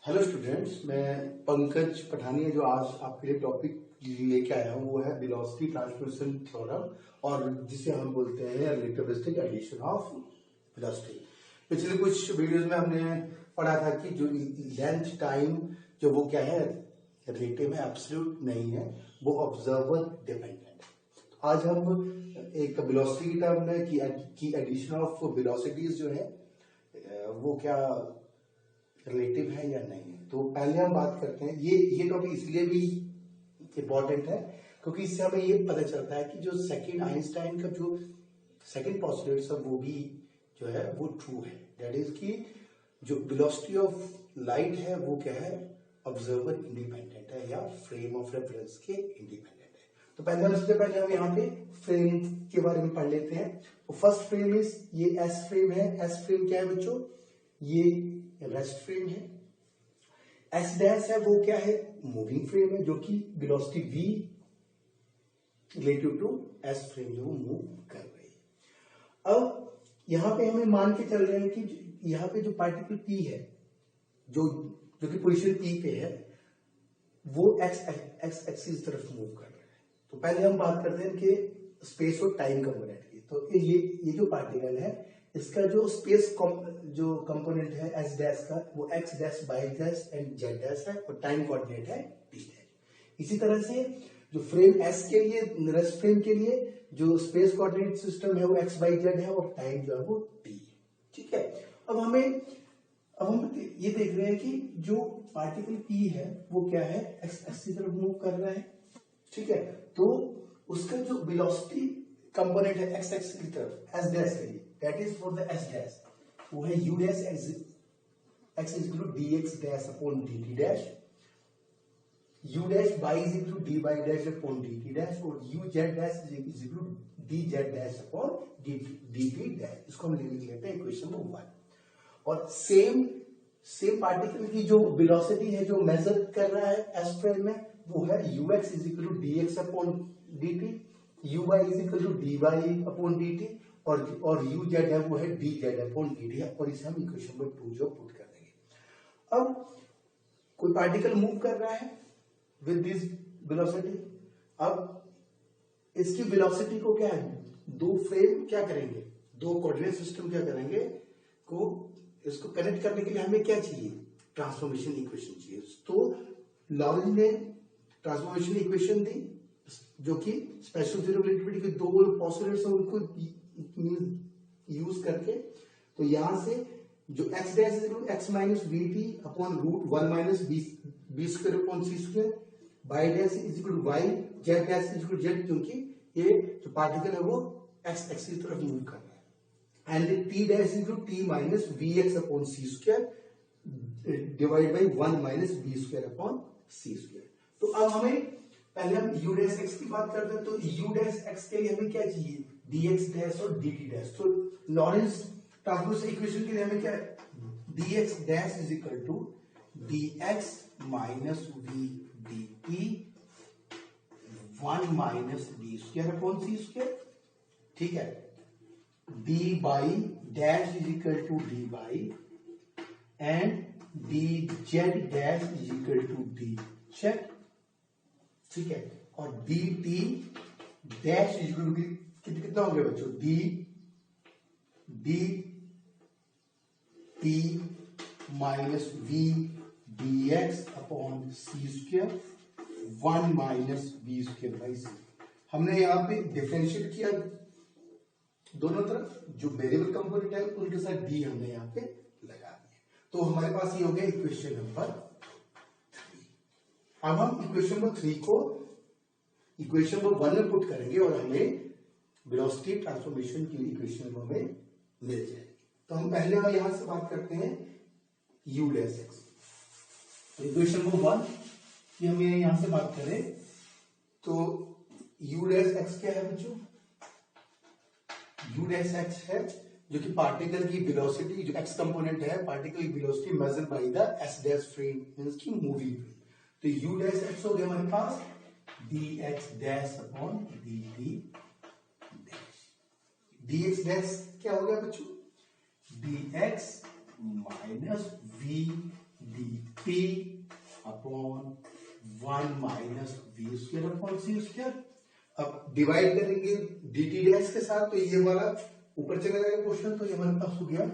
Hello students, मैं पंकज पठानिया जो आज आपके लिए टॉपिक लेके आया हूँ वो है वेलोसिटी ट्रांसफॉर्मेशन थ्योरम, और जिसे हम बोलते हैं रिलेटिविस्टिक एडिशन ऑफ वेलोसिटी। पिछले कुछ वीडियोस में हमने पढ़ा था कि जो लेंथ टाइम जो वो क्या है, रिलेटिव है, एब्सोल्यूट नहीं है, वो ऑब्जर्वर डिपेंडेंट है। तो आज हम एक वेलोसिटी की टर्म में की एडिशन ऑफ वेलोसिटीज जो है वो क्या रिलेटिव है या नहीं है। तो पहले हम बात करते हैं, ये टॉपिक इसलिए भी इंपॉर्टेंट है क्योंकि इससे हमें ये पता चलता है कि जो सेकंड आइंस्टाइन का जो सेकंड पॉस्टुलेट है वो भी जो है वो ट्रू है। दैट इज कि जो वेलोसिटी ऑफ लाइट है वो क्या है, ऑब्जर्वर इंडिपेंडेंट है या फ्रेम ऑफ रेफरेंस के इंडिपेंडेंट है। तो सबसे पहले हम यहाँ पे फ्रेम के बारे में पढ़ लेते हैं। तो फर्स्ट फ्रेम इज ये एस फ्रेम है। एस फ्रेम क्या है बच्चों, ये रेस्ट फ्रेम है। एस डैश है वो क्या है, मूविंग फ्रेम है, जो कि velocity v relative to S frame जो मूव कर रही है। अब यहां पे हमें मान के चल रहे हैं कि यहां पे जो पार्टिकल p है जो कि पोजीशन p पे है वो x एक्सिस तरफ मूव कर रहा है। तो पहले हम बात करते हैं कि स्पेस और टाइम कंपोनेंट की। तो ये जो पार्टिकल है इसका जो स्पेस जो कंपोनेंट है एस डैश का वो x dash y dash and z dash है और टाइम कोऑर्डिनेट है टी डैश। इसी तरह से जो फ्रेम एस के लिए, रेस्ट फ्रेम के लिए जो स्पेस कोऑर्डिनेट सिस्टम है वो एक्स वाई जेड है और टाइम जो है वो टी है। ठीक है। अब हम ये देख रहे हैं कि जो पार्टिकल पी है वो क्या है, एक्स एक्सिस तरफ मूव कर रहा है। ठीक है। तो उसका जो वेलोसिटी कंपोनेंट है एक्स एक्सिस की तरफ एस डैश के लिए, that is for the s dash, वो है u dash x is equal to dx dash upon dt dash, u dash y is equal to dy dash upon dt dash, और u z dash is equal to dz dash upon dt dash. इसको हम लिख लेते हैं equation number 1। और same particle की जो velocity है जो मेजर कर रहा है एस फ्रेम में वो है ux is equal to dx upon dt, uy is equal to dy upon dt, और uz है वो है dz अपॉन dt है। और इसे हम इक्वेशन नंबर 2 जो पुट कर देंगे। अब कोई पार्टिकल मूव कर रहा है विद दिस वेलोसिटी। अब इसकी वेलोसिटी को क्या है, दो फ्रेम क्या करेंगे, दो कोऑर्डिनेट सिस्टम क्या करेंगे को इसको कनेक्ट करने के लिए हमें क्या चाहिए, ट्रांसफॉर्मेशन इक्वेशन चाहिए। तो लॉरेंज ने ट्रांसफॉर्मेशन इक्वेशन दी जो कि स्पेशल जीरो रिलेटिविटी के दो पॉस्टुलेट्स हैं उनको यूज करके। तो यहां से जो x dash is equal to x minus v t upon root 1 minus B square upon C square, y dash is equal to y, z dash is equal to z, क्योंकि ये जो पार्टिकल है वो x एक्सिस तरफ move कर रहा है, and t dash is equal to t minus vx upon C square divide by 1 minus B square upon C square. तो अब हमें पहले हम u डैश x की बात करते हैं। तो u डैश x के लिए हमें क्या चाहिए, dx डैश और dt डैश। तो लॉरेंस ट्रांसफॉर्मेशन इक्वेशन के लिए हमें क्या है, dx dash is equal to dx minus v dt 1 minus b square upon c square. ठीक है। dy dash is equal to dy and dz dash is equal to dz। ठीक है। और dt dash is equal to कितना हो गया बच्चों, d T minus we D x upon C square 1 minus B square by सी। हमने यहां पे डिफरेंशिएट किया दोनों तरफ, जो वेरिएबल कंपोनेंट है उनके साथ डी हमने यहां पे लगा दिया। तो हमारे पास ये हो गया इक्वेशन नंबर 3। अब हम इक्वेशन नंबर 3 को इक्वेशन नंबर 1 में पुट करेंगे और हमें वेलोसिटी ट्रांसफॉर्मेशन की इक्वेशन हमें मिल जाएगी। तो हम पहले हम यहां से बात करते हैं u dash x। Equation number 1 की हम यहां से बात करें तो u डैश x क्या है बच्चों, u डैश x है जो कि पार्टिकल की वेलोसिटी, जो x कंपोनेंट है पार्टिकल की velocity measure by the s dash frame means की मूविंग फ्रेम। तो u डैश x हो गया हमारे पास dx dash upon dt dx dash क्या हो गया बच्चों, dx minus v dt t upon 1 minus v square upon सी स्क्वायर। अब डिवाइड करेंगे डी टी डैश के साथ, तो ये वाला ऊपर चला जाएगा क्वेश्चन, तो ये हमारे पास हो गया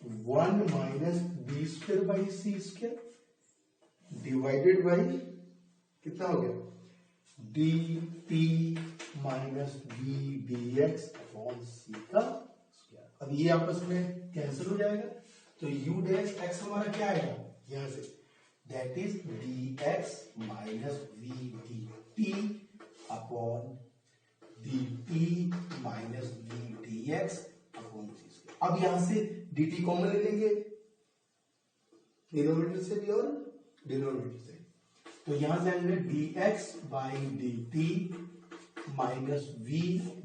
1 minus B square by C square divided by कितना हो गया D T minus B D x upon C का स्क्वायर। अब ये आपस में कैंसिल हो जाएगा, तो यू डैश एक्स हमारा क्या आएगा यहां से, that is d x minus we d t upon D T minus we D x upon C square. अब यहां से डी टी कॉमन ले लेंगे डिनोमिनेटर से भी और डिनोमिनेटर से, तो यहां से आएंगे d x by d T minus v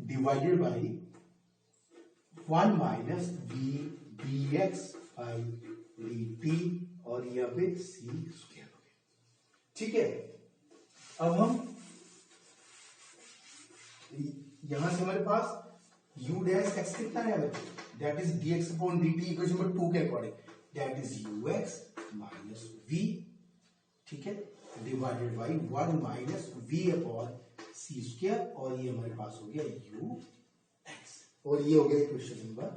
divided by 1 minus we D x by d t और यहां पे सी स्क्वायर हो गया। ठीक है, अब हम यहां से हमारे पास u डैश x कितना है, that is dx upon dt equation number 2 के according, that is ux minus v, ठीक है, divided by 1 minus v upon C square और ये हमारे पास हो गया ux और ये हो गया इक्वेशन नंबर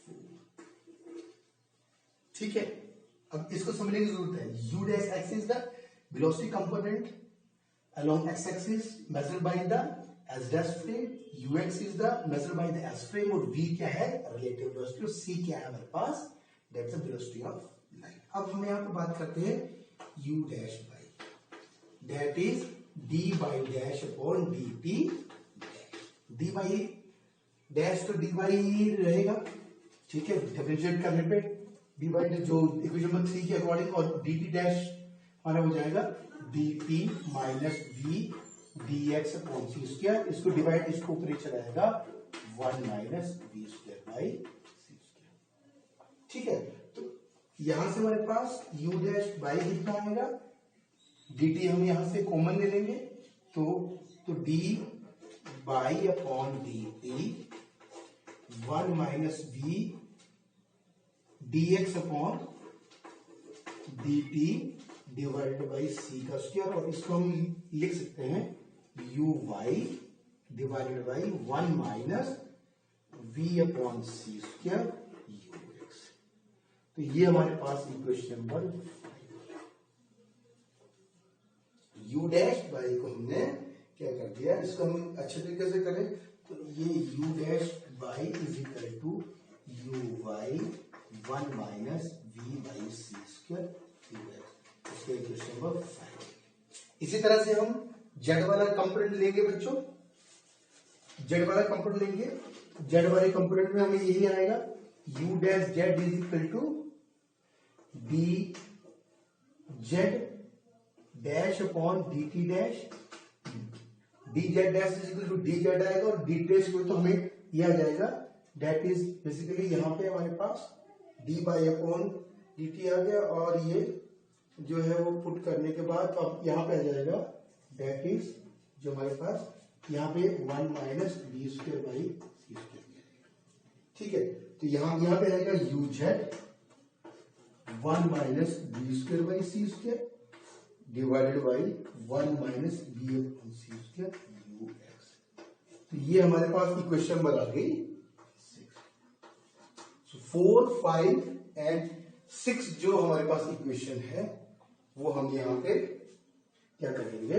4। ठीक है, अब इसको समझने की जरूरत है। u dash x is the velocity component along x-axis measured by the s dash frame, ux is the measured by the s frame और v क्या है relative velocity और c क्या है हमारे पास, that's the velocity of light। अब हम यहाँ पे बात करते हैं u dash by, that is d by dash upon dt dash, d by dash तो d by रहेगा, ठीक है, डिफरेंशिएट करने पे d by जो इक्वेशन नंबर 3 के अकॉर्डिंग और dt dash हमारा हो जाएगा dt minus we D x upon C square, इसको डिवाइड इसको ऊपर ही चलाएगा 1 minus v square by C square. ठीक है, तो यहां से हमारे पास u डैश बाई कितना आएगा, dt हम यहां से कॉमन ले लेंगे, तो d by upon dt 1 minus we D x upon dt divided by C का स्क्वायर और इसको हम लिख सकते हैं U Y divided by 1 minus V upon C square you x. तो ये हमारे पास equation number 5। U dash by को हमने क्या कर दिया, इसको हम अच्छे तरीके से करें तो ये u dash by is equal to u y 1 minus v by C square you x, equation number 5। इसी तरह से हम जेड वाला कंपोनेंट लेंगे बच्चों, जेड वाला कंपोनेंट लेंगे, जेड वाले कंपोनेंट में हमें यही आएगा u dash z is equal to d z dash upon D t dash, d z dash is equal to d z आएगा और डी डैश को तो हमें यह आ जाएगा, दैट इज बेसिकली यहां पे हमारे पास D by upon D T आ गया और ये जो है वो पुट करने के बाद अब यहाँ पे आ जाएगा दैट इज जो हमारे पास यहाँ पे 1 minus B square by C square. ठीक है, तो यहाँ पे आएगा u z 1 minus B square by C square divided by 1 minus b upon C square you x. तो ये हमारे पास इक्वेशन नंबर आ गई 6। 4, 5 एंड 6 जो हमारे पास इक्वेशन है वो हम यहाँ पे क्या करेंगे,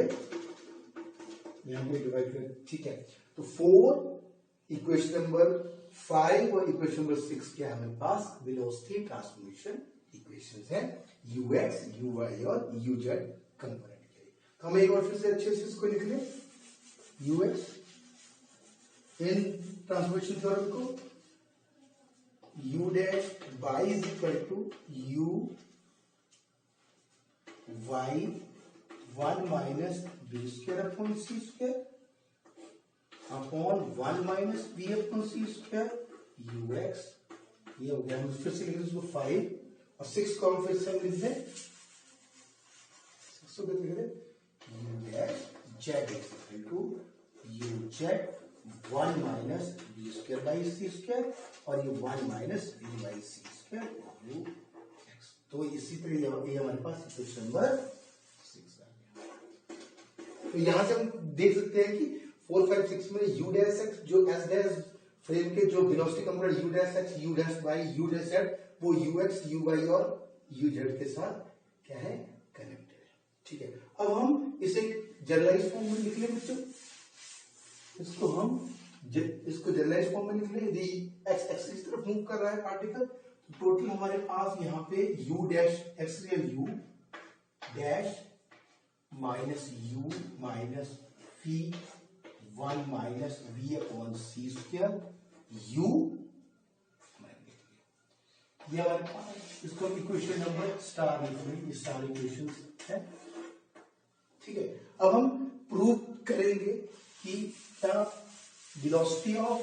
यहाँ पे डिवाइड कर। ठीक है, तो 4 इक्वेशन नंबर 5 और इक्वेशन नंबर 6 क्या है हमारे पास, वेलोसिटी ट्रांसफॉर्मेशन इक्वेशंस है यू एक्स यू वाई और यू जेड कंपोनेंट के लिए। तो हम एक बार फिर से अच्छे से इसको लिख लें, you x in transformation theorem को u dash y is equal to u y 1 minus b square upon c square upon 1 minus b upon c square u x। ये हो गया, हम फिर से लिख इसको 5 और 6 को हम फिर से लिख दें 6 को लिख दें u dash z is equal to u z 1 minus B square by C square और ये 1 minus b by C square you x. तो इसी तरह ये हमारे पास इक्वेशन नंबर 6 आ गया। तो यहां से हम देख सकते हैं कि 4, 5, 6 में u डैश x जो s डैश फ्रेम के जो velocity component u dash x, u dash y, u dash z वो ux, uy और uz के साथ क्या है, कनेक्टेड है। ठीक है, अब हम इसे जनरलाइज फॉर्म में लिख लेंगे बच्चों। इसको जनरलाइज फॉर्म में लिख लें। यदि x एक्सिस तरफ मूव कर रहा है पार्टिकल, तो टोटल हमारे पास यहाँ पे u dash x real u dash minus u minus v 1 minus v upon c square u, ये हमारे पास इसको इक्वेशन नंबर स्टार लिख लेंगे, स्टार इक्वेशन है। ठीक है, अब हम प्रूव करेंगे कि वेलोसिटी ऑफ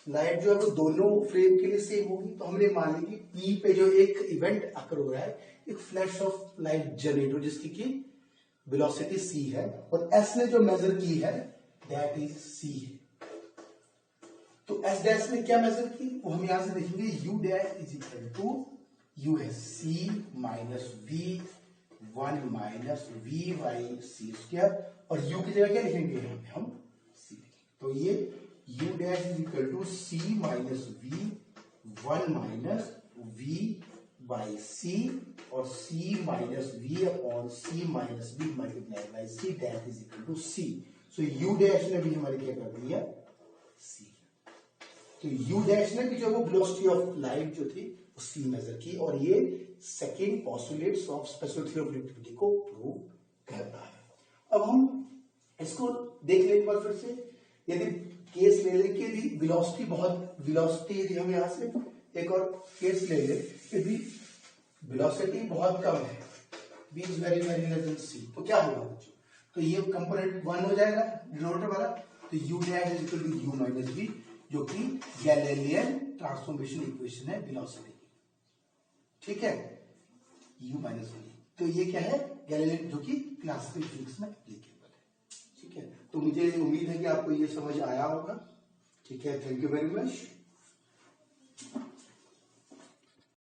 लाइट जो है वो दोनों फ्रेम के लिए सेम होगी। तो हमने मान ली कि P पे जो एक इवेंट अकर हो रहा है, एक फ्लैश ऑफ लाइट जनरेट हो जिसकी की वेलोसिटी c है, और S ने जो मेजर की है दैट इज c है। तो S डैश ने क्या मेजर की वो हम यहां से देखेंगे, u dash is equal to u है c minus v 1 minus v by c square, और u की जगह क्या लिखेंगे यहाँ पे हम c लिखेंगे। तो ये u dash is equal to c minus v 1 minus v by c, और c minus v upon c minus v multiply by c dash is equal to c। So u dash ने भी हमारे क्या कर दिया, c। तो u dash ने भी जो वो वेलोसिटी ऑफ लाइट जो थी वो c मेजर की, और ये second postulates of special theory of relativity को प्रूव करता है। अब हम इसको देख लें एक बार फिर से। यदि केस ले लें कि यदि वेलोसिटी यदि हम यहां से एक और केस ले लें, यदि वेलोसिटी बहुत कम है, v is very very less than c, तो क्या होगा बच्चों, तो ये कंपोनेंट 1 हो जाएगा डिनोमिनेटर वाला, तो u dash is equal to u minus v, जो कि गैलीलियन ट्रांसफॉर्मेशन इक्वेशन है वेलोसिटी की। ठीक है, u माइनस v, तो ये क्या है, गैलीलियन, जो कि क्लासिकल फिजिक्स में एप्लीकेबल है। ठीक है, तो मुझे उम्मीद है कि आपको ये समझ आया होगा। ठीक है, थैंक यू वेरी मच।